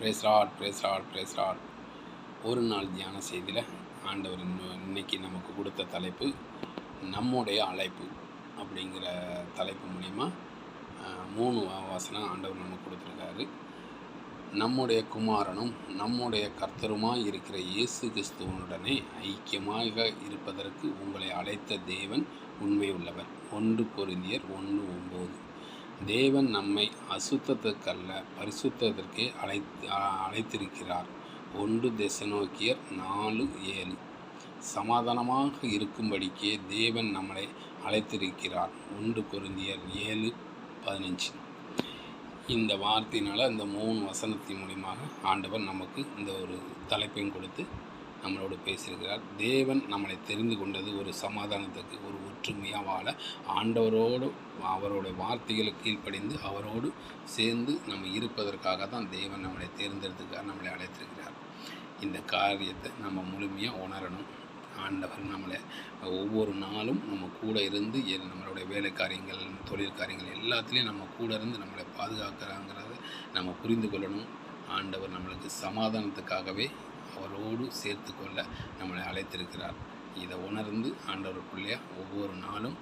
Brace Lord, praise Lord, praise Lord. ஒரு நாள் தியான செய்தியில் ஆண்டவர் இன்னைக்கு நமக்கு கொடுத்த தலைப்பு நம்முடைய அழைப்பு அப்படிங்கிற தலைப்பு மூலிமா 3 வசனம் ஆண்டவர் நமக்கு கொடுத்துருக்காரு. நம்முடைய குமாரனும் நம்முடைய கர்த்தருமாய் இருக்கிற இயேசு கிறிஸ்துவனுடனே ஐக்கியமாக இருப்பதற்கு உங்களை அழைத்த தேவன் உண்மை உள்ளவர். 1 கொரிந்தியர் 1:9. தேவன் நம்மை அசுத்தத்துக்கல்ல பரிசுத்தத்திற்கே அழைத்திருக்கிறார். 1 தெசலோனிக்கேயர் 4:7. சமாதானமாக இருக்கும்படிக்கே தேவன் நம்மளை அழைத்திருக்கிறார். 1 கொரிந்தியர் 7:15. இந்த வார்த்தையினால் இந்த 3 வசனத்தின் மூலியமாக ஆண்டவர் நமக்கு இந்த ஒரு தலைப்பையும் கொடுத்து நம்மளோடு பேசியிருக்கிறார். தேவன் நம்மளை தெரிந்து கொண்டது ஒரு சமாதானத்துக்கு, ஒரு ஒற்றுமையாக வாழ, ஆண்டவரோடு அவருடைய வார்த்தைகளுக்கு கீழ்ப்படிந்து அவரோடு சேர்ந்து நம்ம இருப்பதற்காக தான் தேவன் நம்மளை தேர்ந்தெடுத்துக்காக நம்மளை அழைத்திருக்கிறார். இந்த காரியத்தை நம்ம முழுமையாக உணரணும். ஆண்டவர் நம்மளை ஒவ்வொரு நாளும் நம்ம கூட இருந்து நம்மளுடைய வேலை காரியங்கள், தொழில் காரியங்கள் எல்லாத்துலேயும் நம்ம கூட இருந்து நம்மளை பாதுகாக்கிறாங்கிறத நம்ம புரிந்து கொள்ளணும். ஆண்டவர் நம்மளுக்கு சமாதானத்துக்காகவே அவரோடு சேர்த்து கொள்ள நம்மளை அழைத்திருக்கிறார். இதை உணர்ந்து ஆண்டவருக்குள்ளே ஒவ்வொரு நாளும்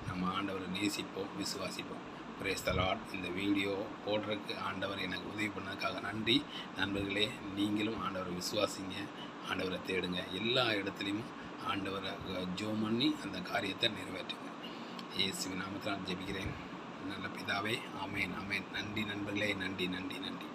நம்ம ஆண்டவரை நேசிப்போம், விசுவாசிப்போம். Praise the Lord. இந்த வீடியோ போடுறதுக்கு ஆண்டவர் எனக்கு உதவி பண்ணதுக்காக நன்றி. நண்பர்களே, நீங்களும் ஆண்டவரை விசுவாசிங்க, ஆண்டவரை தேடுங்க. எல்லா இடத்துலையும் ஆண்டவரை ஜெபம் பண்ணி அந்த காரியத்தை நிறைவேற்றுங்க. இயேசுவின் நாமத்தில் ஜெபிக்கிறேன். நல்ல பிதாவே, ஆமேன், ஆமேன். நன்றி நண்பர்களே, நன்றி, நன்றி, நன்றி.